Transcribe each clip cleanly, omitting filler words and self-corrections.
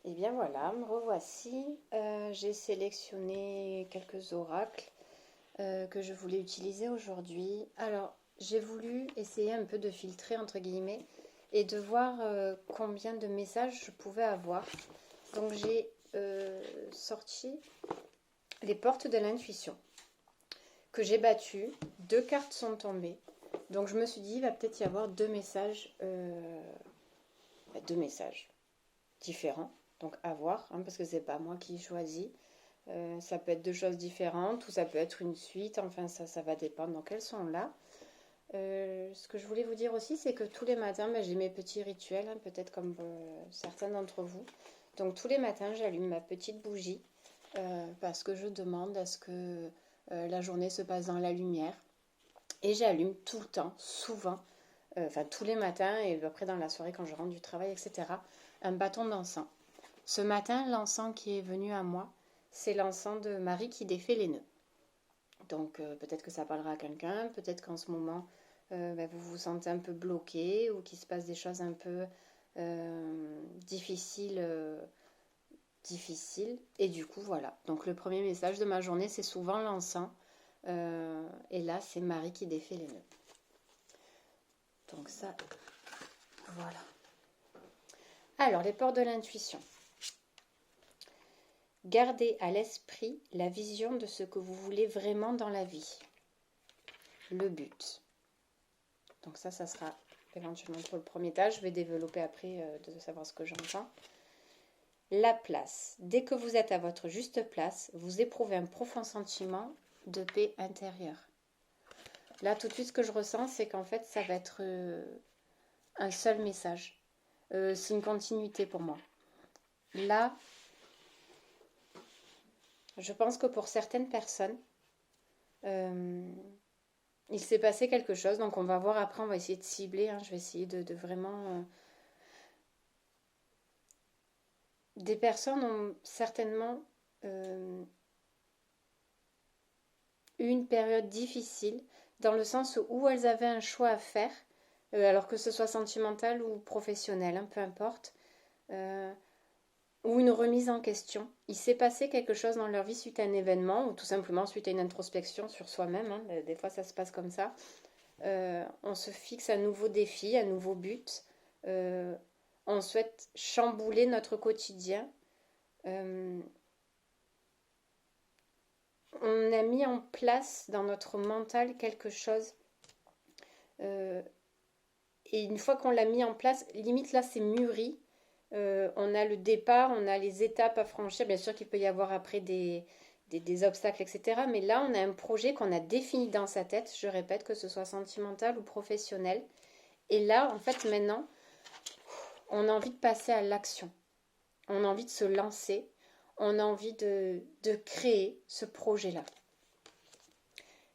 Et bien voilà, me revoici. J'ai sélectionné quelques oracles que je voulais utiliser aujourd'hui. Alors, j'ai voulu essayer un peu de filtrer, entre guillemets, et de voir combien de messages je pouvais avoir. Donc, j'ai sorti les portes de l'intuition que j'ai battues. Deux cartes sont tombées. Donc, je me suis dit, il va peut-être y avoir deux messages différents. Donc à voir, hein, parce que c'est pas moi qui choisis. Ça peut être deux choses différentes ou ça peut être une suite. Enfin, ça va dépendre. Donc elles sont là. Ce que je voulais vous dire aussi, c'est que tous les matins, ben, j'ai mes petits rituels, hein, peut-être comme certains d'entre vous. Donc tous les matins, j'allume ma petite bougie parce que je demande à ce que la journée se passe dans la lumière. Et j'allume tout le temps, souvent, enfin tous les matins et après dans la soirée quand je rentre du travail, etc., un bâton d'encens. Ce matin, l'encens qui est venu à moi, c'est l'encens de Marie qui défait les nœuds. Donc peut-être que ça parlera à quelqu'un, peut-être qu'en ce moment vous vous sentez un peu bloqué ou qu'il se passe des choses un peu difficiles, difficiles. Et du coup voilà. Donc le premier message de ma journée, c'est souvent l'encens. Et là, c'est Marie qui défait les nœuds. Donc ça, voilà. Alors les portes de l'intuition. Gardez à l'esprit la vision de ce que vous voulez vraiment dans la vie. Le but. Donc ça sera éventuellement pour le premier étage. Je vais développer après de savoir ce que j'entends. La place. Dès que vous êtes à votre juste place, vous éprouvez un profond sentiment de paix intérieure. Là, tout de suite, ce que je ressens, c'est qu'en fait, ça va être un seul message. C'est une continuité pour moi. Là, je pense que pour certaines personnes, il s'est passé quelque chose. Donc, on va voir après, on va essayer de cibler. Hein, je vais essayer de vraiment... Des personnes ont certainement eu une période difficile dans le sens où elles avaient un choix à faire, alors que ce soit sentimental ou professionnel, hein, peu importe, ou une remise en question. Il s'est passé quelque chose dans leur vie suite à un événement ou tout simplement suite à une introspection sur soi-même. Hein, des fois, ça se passe comme ça. On se fixe un nouveau défi, un nouveau but. On souhaite chambouler notre quotidien. On a mis en place dans notre mental quelque chose. Et une fois qu'on l'a mis en place, limite là c'est mûri. On a le départ, on a les étapes à franchir. Bien sûr qu'il peut y avoir après des obstacles, etc. Mais là, on a un projet qu'on a défini dans sa tête. Je répète, que ce soit sentimental ou professionnel. Et là, en fait, maintenant, on a envie de passer à l'action. On a envie de se lancer. On a envie de créer ce projet-là.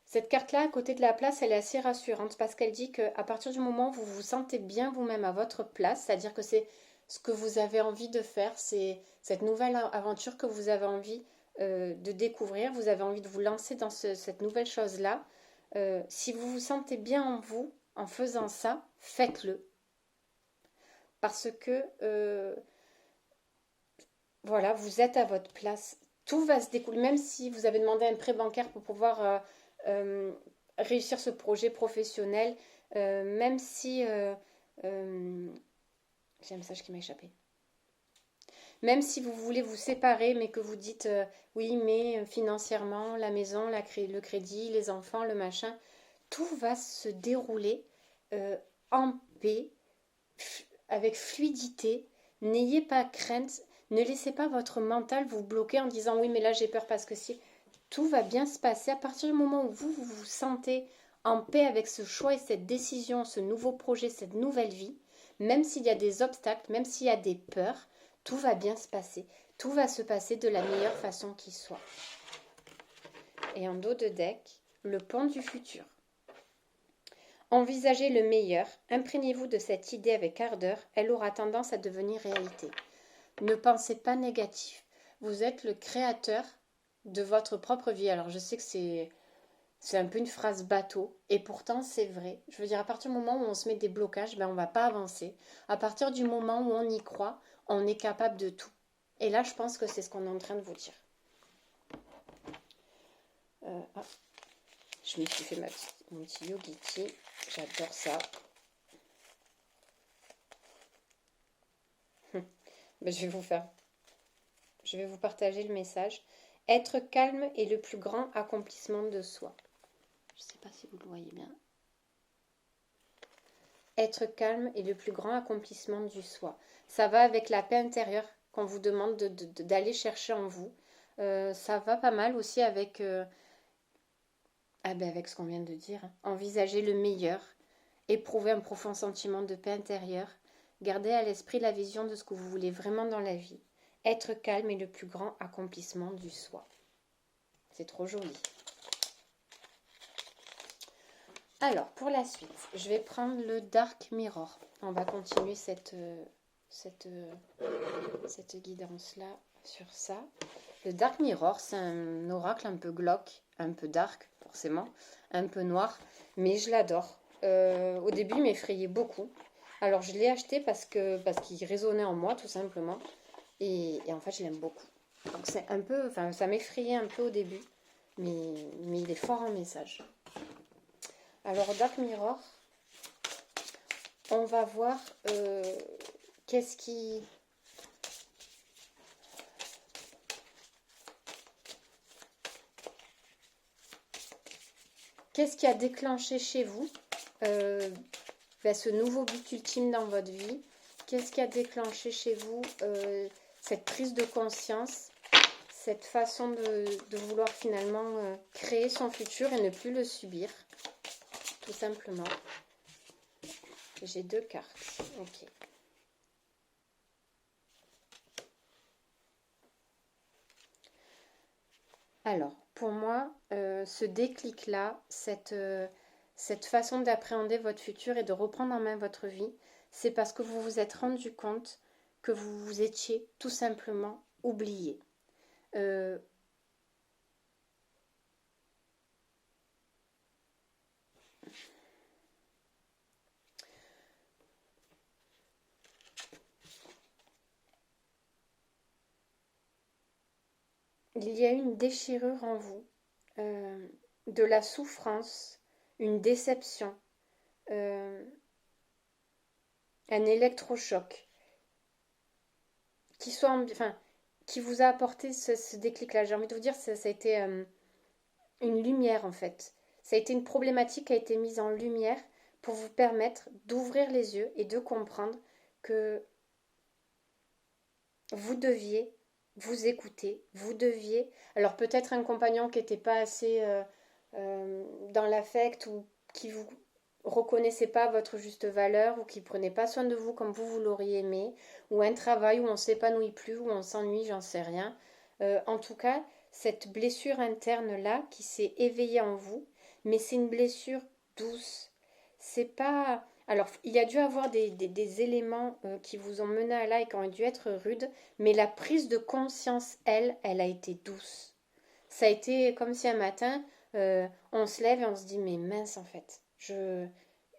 Cette carte-là, à côté de la place, elle est assez rassurante parce qu'elle dit qu'à partir du moment où vous vous sentez bien vous-même à votre place, c'est-à-dire que c'est ce que vous avez envie de faire, c'est cette nouvelle aventure que vous avez envie de découvrir, vous avez envie de vous lancer dans cette nouvelle chose-là. Si vous vous sentez bien en vous, en faisant ça, faites-le. Parce que, voilà, vous êtes à votre place. Tout va se découler, même si vous avez demandé un prêt bancaire pour pouvoir euh, réussir ce projet professionnel, même si... j'ai un message qui m'a échappé. Même si vous voulez vous séparer, mais que vous dites oui, mais financièrement, la maison, le crédit, les enfants, le machin, tout va se dérouler en paix, avec fluidité. N'ayez pas crainte, ne laissez pas votre mental vous bloquer en disant oui, mais là j'ai peur parce que si. Tout va bien se passer à partir du moment où vous vous sentez en paix avec ce choix et cette décision, ce nouveau projet, cette nouvelle vie. Même s'il y a des obstacles, même s'il y a des peurs, tout va bien se passer. Tout va se passer de la meilleure façon qui soit. Et en dos de deck, le pont du futur. Envisagez le meilleur, imprégnez-vous de cette idée avec ardeur, elle aura tendance à devenir réalité. Ne pensez pas négatif. Vous êtes le créateur de votre propre vie. Alors je sais que c'est un peu une phrase bateau, et pourtant c'est vrai. Je veux dire, à partir du moment où on se met des blocages, on ne va pas avancer. À partir du moment où on y croit, on est capable de tout. Et là, je pense que c'est ce qu'on est en train de vous dire. Ah, je me suis fait mon petit yogiti. J'adore ça. Ben, je vais vous partager le message. Être calme est le plus grand accomplissement de soi. Je ne sais pas si vous le voyez bien. Être calme est le plus grand accomplissement du soi. Ça va avec la paix intérieure qu'on vous demande d'aller chercher en vous. Ça va pas mal aussi avec, avec ce qu'on vient de dire. Envisager le meilleur, éprouver un profond sentiment de paix intérieure, garder à l'esprit la vision de ce que vous voulez vraiment dans la vie. Être calme est le plus grand accomplissement du soi. C'est trop joli. Alors, pour la suite, je vais prendre le Dark Mirror. On va continuer cette guidance-là sur ça. Le Dark Mirror, c'est un oracle un peu glauque, un peu dark, forcément, un peu noir, mais je l'adore. Au début, il m'effrayait beaucoup. Alors, je l'ai acheté parce qu'il résonnait en moi, tout simplement. Et en fait, je l'aime beaucoup. Donc, c'est un peu, enfin, ça m'effrayait un peu au début, mais il est fort en message. Alors, Dark Mirror, on va voir qu'est-ce qui a déclenché chez vous ce nouveau but ultime dans votre vie? Qu'est-ce qui a déclenché chez vous cette prise de conscience, cette façon de vouloir finalement créer son futur et ne plus le subir, tout simplement? J'ai 2 cartes. Ok. Alors, pour moi, ce déclic-là, cette façon d'appréhender votre futur et de reprendre en main votre vie, c'est parce que vous vous êtes rendu compte que vous vous étiez tout simplement oublié. Il y a eu une déchirure en vous, de la souffrance, une déception, un électrochoc qui vous a apporté ce déclic-là. J'ai envie de vous dire, ça a été une lumière en fait. Ça a été une problématique qui a été mise en lumière pour vous permettre d'ouvrir les yeux et de comprendre que vous deviez vous écouter, vous deviez... Alors peut-être un compagnon qui n'était pas assez dans l'affect ou qui vous reconnaissait pas votre juste valeur ou qui prenait pas soin de vous comme vous l'auriez aimé, ou un travail où on s'épanouit plus, où on s'ennuie, j'en sais rien. En tout cas, cette blessure interne-là qui s'est éveillée en vous, mais c'est une blessure douce. C'est pas... Alors, il y a dû avoir des éléments qui vous ont mené à là et qui ont dû être rudes, mais la prise de conscience, elle a été douce. Ça a été comme si un matin, on se lève et on se dit, mais mince en fait, je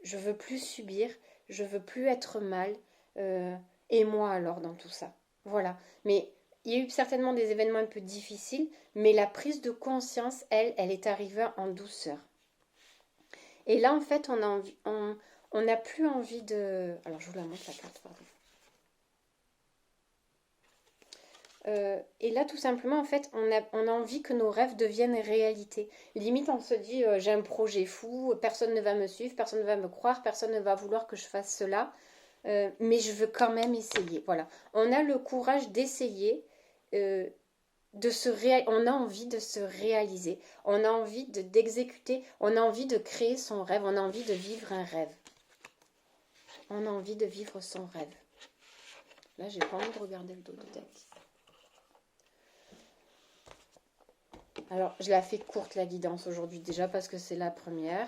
veux plus subir, je veux plus être mal, et moi alors dans tout ça. Voilà. Mais il y a eu certainement des événements un peu difficiles, mais la prise de conscience, elle est arrivée en douceur. Et là, en fait, on n'a plus envie de... Alors, je vous la montre, la carte, pardon. Et là, tout simplement, en fait, on a envie que nos rêves deviennent réalité. Limite, on se dit, j'ai un projet fou, personne ne va me suivre, personne ne va me croire, personne ne va vouloir que je fasse cela, mais je veux quand même essayer. Voilà. On a le courage d'essayer, on a envie de se réaliser, on a envie d'exécuter, on a envie de créer son rêve, on a envie de vivre un rêve. On a envie de vivre son rêve. Là, j'ai pas envie de regarder le dos de tête. Alors, je la fais courte la guidance aujourd'hui déjà parce que c'est la première.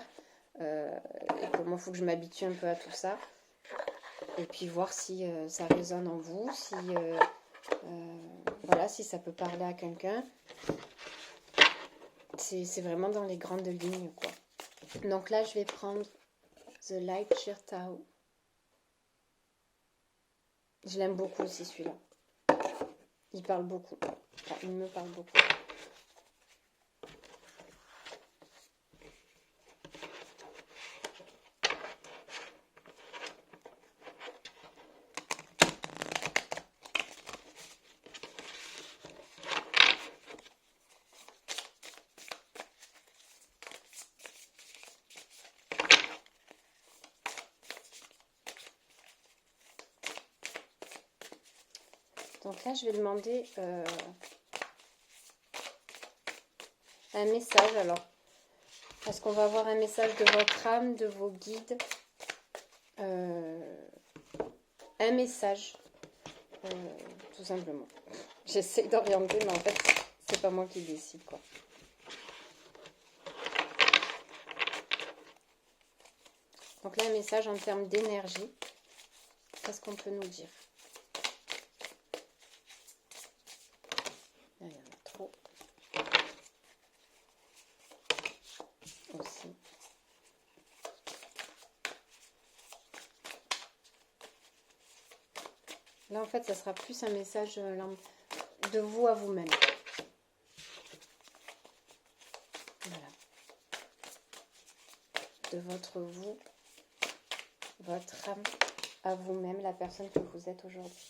Et pour moi, il faut que je m'habitue un peu à tout ça. Et puis voir si ça résonne en vous, si, voilà, si ça peut parler à quelqu'un. C'est vraiment dans les grandes lignes, quoi. Donc là, je vais prendre The Light Sheer Tao. Je l'aime beaucoup aussi, celui-là. Il parle beaucoup. Enfin, il me parle beaucoup. Donc là, je vais demander un message. Alors, est-ce qu'on va avoir un message de votre âme, de vos guides un message, tout simplement. J'essaie d'orienter, mais en fait, c'est pas moi qui décide, quoi. Donc là, un message en termes d'énergie. Qu'est-ce qu'on peut nous dire? Là, il y en a trop. Aussi. Là, en fait, ça sera plus un message de vous à vous-même. Voilà. De votre vous, votre âme à vous-même, la personne que vous êtes aujourd'hui.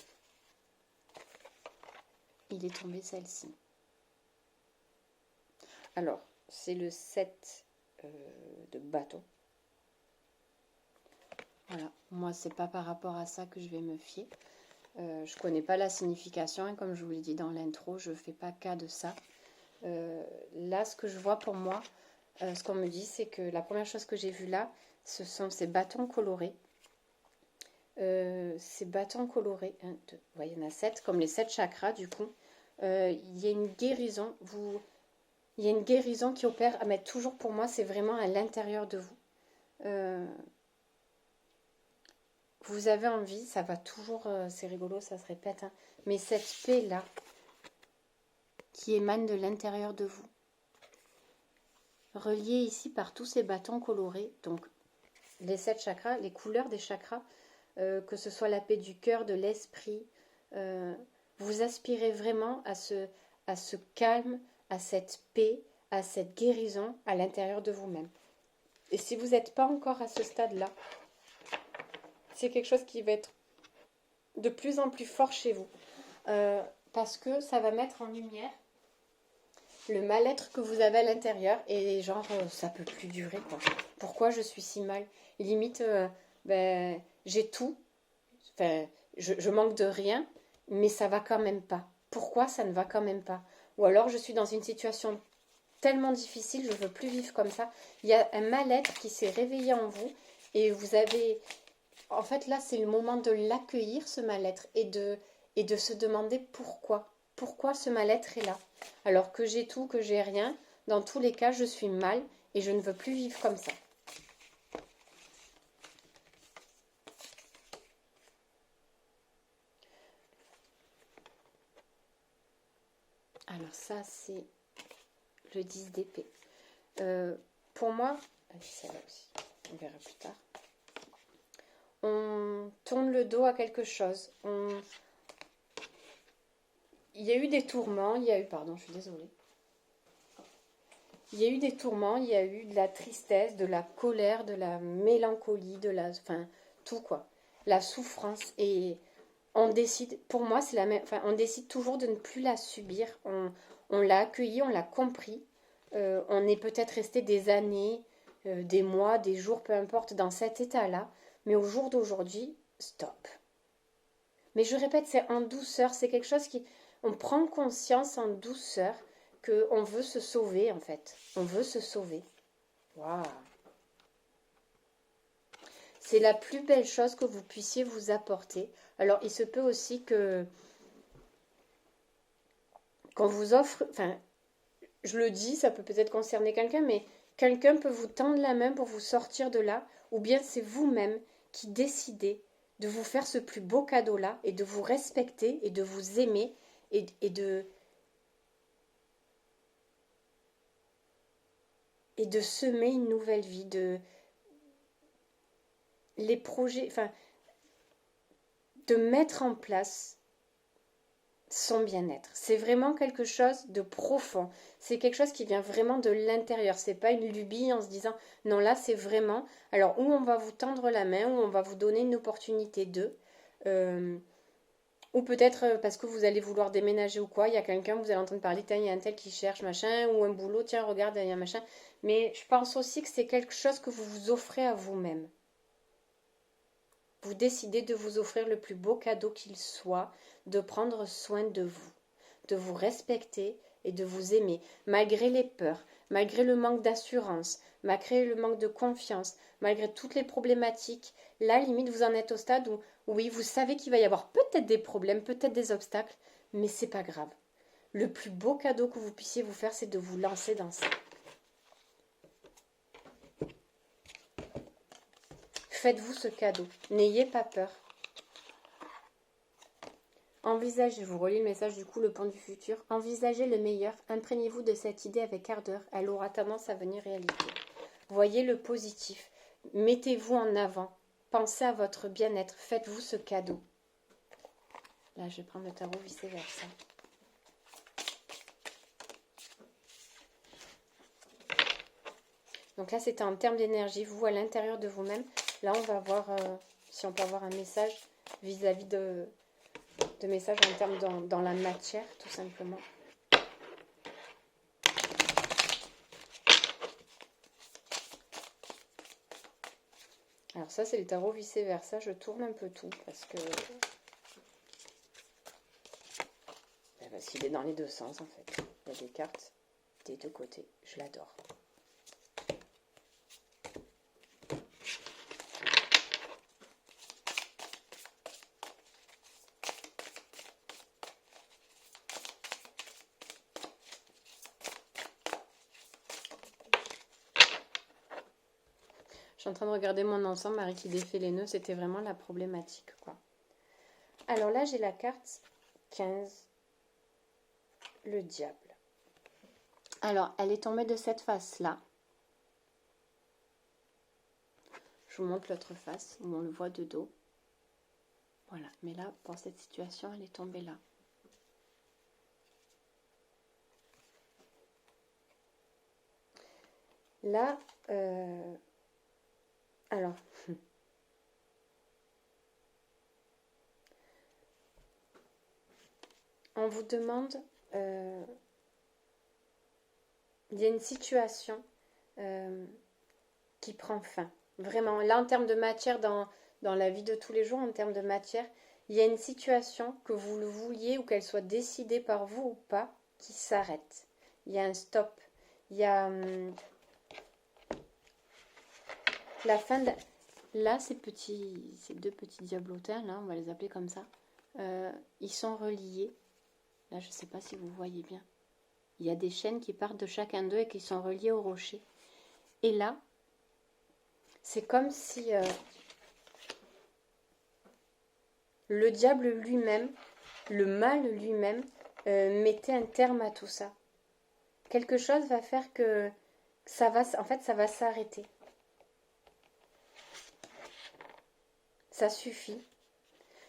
Il est tombé celle-ci. Alors, c'est le 7 de bâton. Voilà, moi, c'est pas par rapport à ça que je vais me fier. Je connais pas la signification, et comme je vous l'ai dit dans l'intro, je fais pas cas de ça. Là, ce que je vois pour moi, ce qu'on me dit, c'est que la première chose que j'ai vue là, ce sont ces bâtons colorés. Ces bâtons colorés, 1, 2, ouais, il y en a 7, comme les 7 chakras du coup. Il y a une guérison, il y a une guérison qui opère, mais toujours pour moi, c'est vraiment à l'intérieur de vous. Vous avez envie, ça va toujours, c'est rigolo, ça se répète, hein, mais cette paix-là, qui émane de l'intérieur de vous, reliée ici par tous ces bâtons colorés, donc les 7 chakras, les couleurs des chakras, que ce soit la paix du cœur, de l'esprit, vous aspirez vraiment à ce calme, à cette paix, à cette guérison à l'intérieur de vous-même. Et si vous n'êtes pas encore à ce stade-là, c'est quelque chose qui va être de plus en plus fort chez vous. Parce que ça va mettre en lumière le mal-être que vous avez à l'intérieur et genre, ça peut plus durer, quoi. Pourquoi je suis si mal? Et limite, j'ai tout, enfin, je manque de rien, mais ça va quand même pas. Pourquoi ça ne va quand même pas? Ou alors je suis dans une situation tellement difficile, je ne veux plus vivre comme ça. Il y a un mal-être qui s'est réveillé en vous et vous avez... En fait, là, c'est le moment de l'accueillir, ce mal-être, et de se demander pourquoi. Pourquoi ce mal-être est là? Alors que j'ai tout, que j'ai rien, dans tous les cas, je suis mal et je ne veux plus vivre comme ça. Alors ça, c'est le 10 d'épée. Pour moi, celle-là aussi, on verra plus tard. On tourne le dos à quelque chose. Il y a eu des tourments, il y a eu, pardon, je suis désolée. Il y a eu des tourments, il y a eu de la tristesse, de la colère, de la mélancolie, enfin, tout quoi. La souffrance. Et on décide, pour moi, c'est la même, enfin, on décide toujours de ne plus la subir. On l'a accueilli, on l'a compris. On est peut-être resté des années, des mois, des jours, peu importe, dans cet état-là. Mais au jour d'aujourd'hui, stop. Mais je répète, c'est en douceur, c'est quelque chose qui... On prend conscience en douceur qu'on veut se sauver, en fait. On veut se sauver. Waouh! C'est la plus belle chose que vous puissiez vous apporter. Alors, il se peut aussi que... Qu'on vous offre... Enfin, je le dis, ça peut peut-être concerner quelqu'un, mais quelqu'un peut vous tendre la main pour vous sortir de là, ou bien c'est vous-même qui décidez de vous faire ce plus beau cadeau-là, et de vous respecter, et de vous aimer, et de semer une nouvelle vie, les projets, enfin, de mettre en place son bien-être. C'est vraiment quelque chose de profond. C'est quelque chose qui vient vraiment de l'intérieur. C'est pas une lubie en se disant non, là c'est vraiment. Alors, où on va vous tendre la main, où on va vous donner une opportunité de. Ou peut-être parce que vous allez vouloir déménager ou quoi, il y a quelqu'un, vous allez entendre parler, tiens, il y a un tel qui cherche machin, ou un boulot, tiens, regarde, il y a un machin. Mais je pense aussi que c'est quelque chose que vous vous offrez à vous-même. Vous décidez de vous offrir le plus beau cadeau qu'il soit, de prendre soin de vous respecter et de vous aimer, malgré les peurs, malgré le manque d'assurance, malgré le manque de confiance, malgré toutes les problématiques. Là, limite, vous en êtes au stade où, oui, vous savez qu'il va y avoir peut-être des problèmes, peut-être des obstacles, mais c'est pas grave. Le plus beau cadeau que vous puissiez vous faire, c'est de vous lancer dans ça. Faites-vous ce cadeau. N'ayez pas peur. Envisagez, je vous relis le message du coup, le pont du futur. Envisagez le meilleur, imprégnez-vous de cette idée avec ardeur, elle aura tendance à venir réalité. Voyez le positif, mettez-vous en avant, pensez à votre bien-être, faites-vous ce cadeau. Là, je vais prendre le tarot vice-versa. Donc là, c'était en termes d'énergie, vous à l'intérieur de vous-même. Là, on va voir si on peut avoir un message vis-à-vis de messages en termes dans la matière, tout simplement. Alors ça, c'est le tarot vice-versa. Je tourne un peu tout parce qu'il est dans les deux sens, en fait. Il y a des cartes des deux côtés. Je l'adore. Je suis en train de regarder mon ensemble, Marie qui défait les nœuds, c'était vraiment la problématique, quoi. Alors là, j'ai la carte 15, le diable. Alors, elle est tombée de cette face-là. Je vous montre l'autre face, où on le voit de dos. Voilà, mais là, pour cette situation, elle est tombée là. Là, alors, on vous demande, il y a une situation qui prend fin. Vraiment, là en termes de matière, dans la vie de tous les jours, en termes de matière, il y a une situation, que vous le vouliez ou qu'elle soit décidée par vous ou pas, qui s'arrête. Il y a un stop. Il y a la fin de... Là, ces deux petits diablotins, là, on va les appeler comme ça, ils sont reliés. Là, je ne sais pas si vous voyez bien. Il y a des chaînes qui partent de chacun d'eux et qui sont reliées au rocher. Et là, c'est comme si le diable lui-même, le mal lui-même, mettait un terme à tout ça. Quelque chose va faire que ça va s'arrêter. Ça suffit.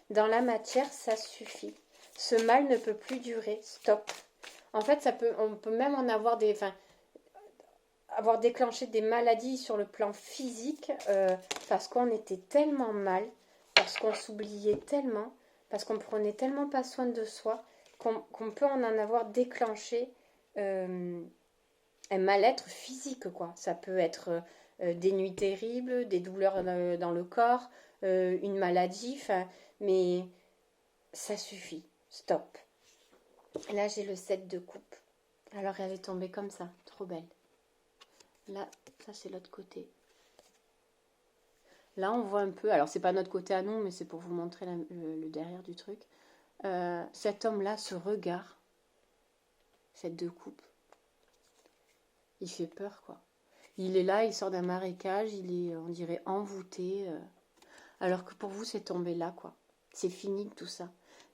Dans la matière, ça suffit. Ce mal ne peut plus durer. Stop. En fait, on peut même en avoir avoir déclenché des maladies sur le plan physique parce qu'on était tellement mal, parce qu'on s'oubliait tellement, parce qu'on prenait tellement pas soin de soi qu'on peut en avoir déclenché un mal-être physique, quoi. Ça peut être des nuits terribles, des douleurs dans le corps, une maladie, mais ça suffit. Stop. Là, j'ai le 7 de coupe. Alors, elle est tombée comme ça. Trop belle. Là, ça, c'est l'autre côté. Là, on voit un peu... Alors, c'est pas notre côté à nous, mais c'est pour vous montrer le derrière du truc. Cet homme-là, ce regard, cette deux coupes, il fait peur, quoi. Il est là, il sort d'un marécage, il est, on dirait, envoûté. Alors que pour vous, c'est tombé là, quoi. C'est fini tout ça.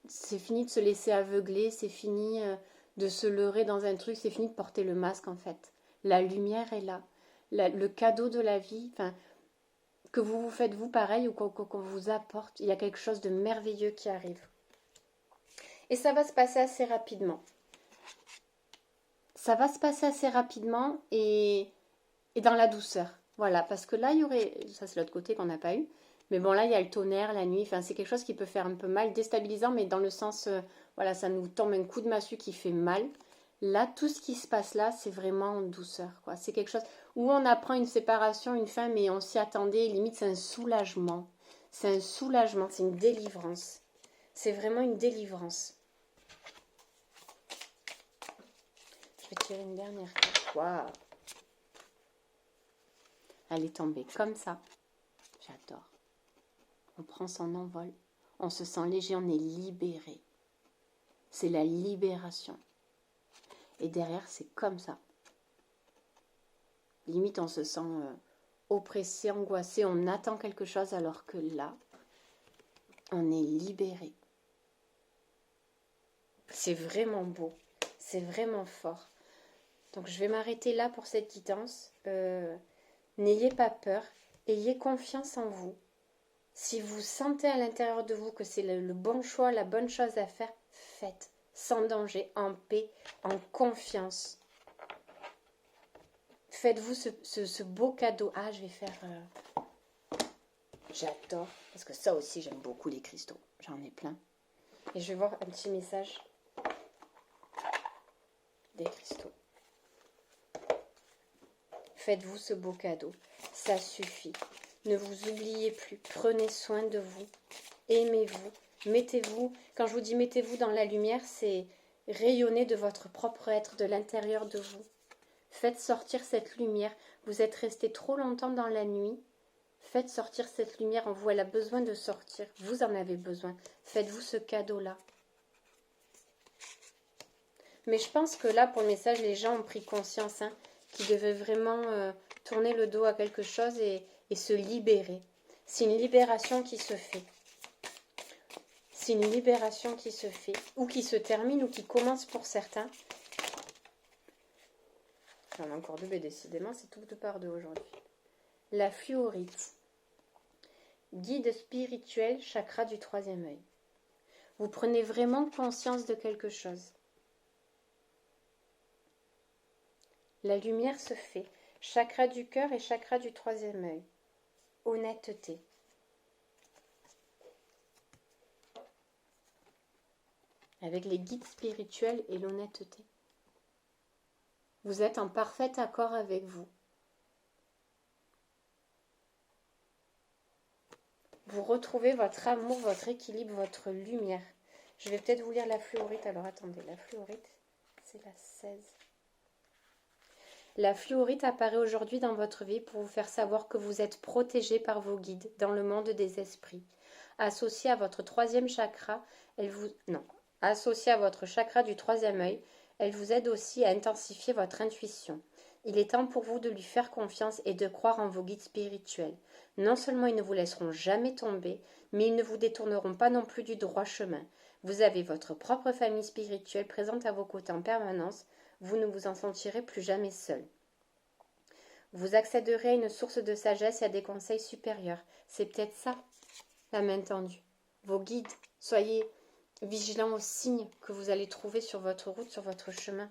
C'est fini de se laisser aveugler, c'est fini de se leurrer dans un truc, c'est fini de porter le masque, en fait. La lumière est là. Le cadeau de la vie, que vous vous faites vous pareil ou qu'on vous apporte, il y a quelque chose de merveilleux qui arrive. Et ça va se passer assez rapidement. Ça va se passer assez rapidement et dans la douceur. Voilà, parce que là, il y aurait... Ça, c'est l'autre côté qu'on n'a pas eu. Mais bon, là, il y a le tonnerre, la nuit. Enfin, c'est quelque chose qui peut faire un peu mal, déstabilisant, mais dans le sens... voilà, ça nous tombe un coup de massue qui fait mal. Là, tout ce qui se passe là, c'est vraiment en douceur, quoi. C'est quelque chose où on apprend une séparation, une fin, mais on s'y attendait. Limite, c'est un soulagement. C'est un soulagement, c'est une délivrance. C'est vraiment une délivrance. Je vais tirer une dernière carte. Waouh! Elle est tombée comme ça. J'adore. On prend son envol. On se sent léger, on est libéré. C'est la libération. Et derrière, c'est comme ça. Limite, on se sent oppressé, angoissé. On attend quelque chose alors que là, on est libéré. C'est vraiment beau. C'est vraiment fort. Donc, je vais m'arrêter là pour cette guidance. N'ayez pas peur. Ayez confiance en vous. Si vous sentez à l'intérieur de vous que c'est le bon choix, la bonne chose à faire, faites. Sans danger, en paix, en confiance. Faites-vous ce beau cadeau. Ah, je vais faire... J'adore. Parce que ça aussi, j'aime beaucoup les cristaux. J'en ai plein. Et je vais voir un petit message des cristaux. Faites-vous ce beau cadeau. Ça suffit. Ne vous oubliez plus. Prenez soin de vous. Aimez-vous. Mettez-vous. Quand je vous dis mettez-vous dans la lumière, c'est rayonner de votre propre être, de l'intérieur de vous. Faites sortir cette lumière. Vous êtes resté trop longtemps dans la nuit. Faites sortir cette lumière en vous. Elle a besoin de sortir. Vous en avez besoin. Faites-vous ce cadeau-là. Mais je pense que là, pour le message, les gens ont pris conscience qu'ils devaient vraiment tourner le dos à quelque chose et se libérer. C'est une libération qui se fait. C'est une libération qui se fait, ou qui se termine, ou qui commence pour certains. J'en ai encore deux, mais décidément, c'est tout de part deux aujourd'hui. La fluorite. Guide spirituel, chakra du troisième œil. Vous prenez vraiment conscience de quelque chose. La lumière se fait. Chakra du cœur et chakra du troisième œil. Honnêteté. Avec les guides spirituels et l'honnêteté. Vous êtes en parfait accord avec vous. Vous retrouvez votre amour, votre équilibre, votre lumière. Je vais peut-être vous lire la fluorite. Alors attendez, la fluorite, c'est la 16. La fluorite apparaît aujourd'hui dans votre vie pour vous faire savoir que vous êtes protégé par vos guides dans le monde des esprits. Associée à votre troisième chakra, associée à votre chakra du troisième œil, elle vous aide aussi à intensifier votre intuition. Il est temps pour vous de lui faire confiance et de croire en vos guides spirituels. Non seulement ils ne vous laisseront jamais tomber, mais ils ne vous détourneront pas non plus du droit chemin. Vous avez votre propre famille spirituelle présente à vos côtés en permanence. Vous ne vous en sentirez plus jamais seul. Vous accéderez à une source de sagesse et à des conseils supérieurs. C'est peut-être ça, la main tendue. Vos guides, soyez vigilants aux signes que vous allez trouver sur votre route, sur votre chemin.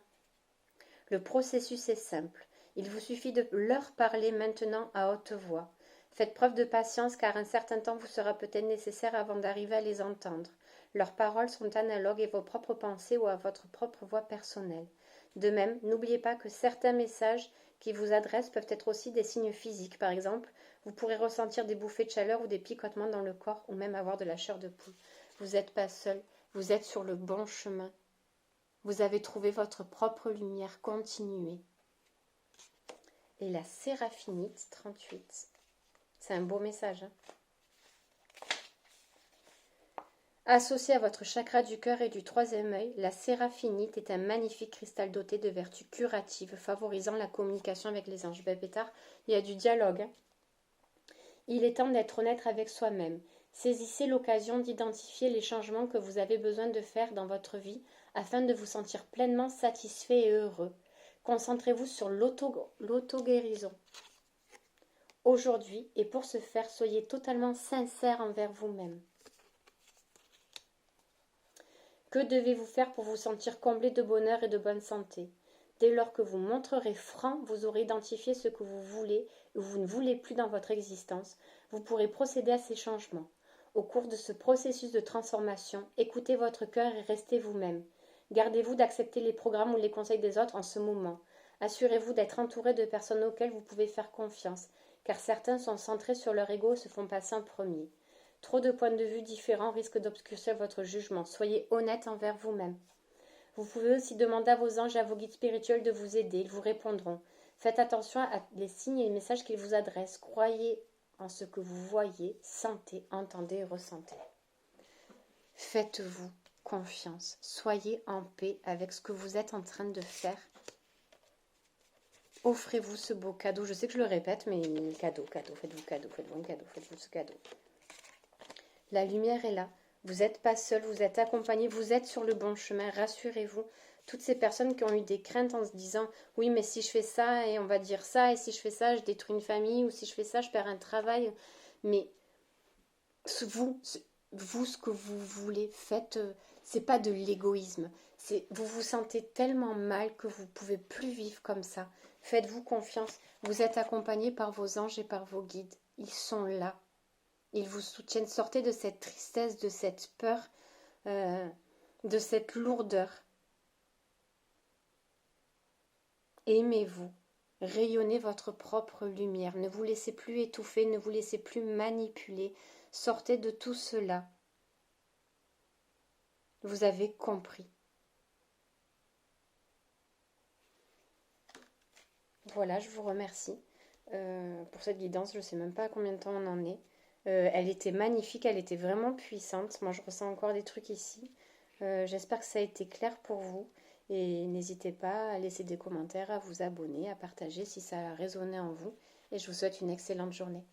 Le processus est simple. Il vous suffit de leur parler maintenant à haute voix. Faites preuve de patience car un certain temps vous sera peut-être nécessaire avant d'arriver à les entendre. Leurs paroles sont analogues à vos propres pensées ou à votre propre voix personnelle. De même, n'oubliez pas que certains messages qui vous adressent peuvent être aussi des signes physiques. Par exemple, vous pourrez ressentir des bouffées de chaleur ou des picotements dans le corps ou même avoir de la chair de poule. Vous n'êtes pas seul, vous êtes sur le bon chemin. Vous avez trouvé votre propre lumière, continuez. Et la séraphinite 38. C'est un beau message. Associé à votre chakra du cœur et du troisième œil, la séraphinite est un magnifique cristal doté de vertus curatives, favorisant la communication avec les anges. Ben, pétard, il y a du dialogue. Il est temps d'être honnête avec soi-même. Saisissez l'occasion d'identifier les changements que vous avez besoin de faire dans votre vie afin de vous sentir pleinement satisfait et heureux. Concentrez-vous sur l'auto-guérison. Aujourd'hui, et pour ce faire, soyez totalement sincère envers vous-même. Que devez-vous faire pour vous sentir comblé de bonheur et de bonne santé? Dès lors que vous montrerez franc, vous aurez identifié ce que vous voulez ou vous ne voulez plus dans votre existence. Vous pourrez procéder à ces changements. Au cours de ce processus de transformation, écoutez votre cœur et restez vous-même. Gardez-vous d'accepter les programmes ou les conseils des autres en ce moment. Assurez-vous d'être entouré de personnes auxquelles vous pouvez faire confiance, car certains sont centrés sur leur ego et se font passer en premier. Trop de points de vue différents risquent d'obscurcir votre jugement. Soyez honnête envers vous-même. Vous pouvez aussi demander à vos anges et à vos guides spirituels de vous aider. Ils vous répondront. Faites attention à les signes et les messages qu'ils vous adressent. Croyez en ce que vous voyez, sentez, entendez et ressentez. Faites-vous confiance. Soyez en paix avec ce que vous êtes en train de faire. Offrez-vous ce beau cadeau. Je sais que je le répète, mais cadeau, faites-vous cadeau, faites-vous un cadeau, faites-vous ce cadeau. La lumière est là. Vous n'êtes pas seul, vous êtes accompagné, vous êtes sur le bon chemin. Rassurez-vous. Toutes ces personnes qui ont eu des craintes en se disant « Oui, mais si je fais ça, et on va dire ça, et si je fais ça, je détruis une famille, ou si je fais ça, je perds un travail. » Mais vous, ce que vous voulez, faites, c'est pas de l'égoïsme. Vous vous sentez tellement mal que vous ne pouvez plus vivre comme ça. Faites-vous confiance. Vous êtes accompagné par vos anges et par vos guides. Ils sont là. Ils vous soutiennent. Sortez de cette tristesse, de cette peur, de cette lourdeur. Aimez-vous. Rayonnez votre propre lumière. Ne vous laissez plus étouffer, ne vous laissez plus manipuler. Sortez de tout cela. Vous avez compris. Voilà, je vous remercie pour cette guidance. Je ne sais même pas à combien de temps on en est. Elle était magnifique, elle était vraiment puissante. Moi, je ressens encore des trucs ici. J'espère que ça a été clair pour vous. Et n'hésitez pas à laisser des commentaires, à vous abonner, à partager si ça a résonné en vous. Et je vous souhaite une excellente journée.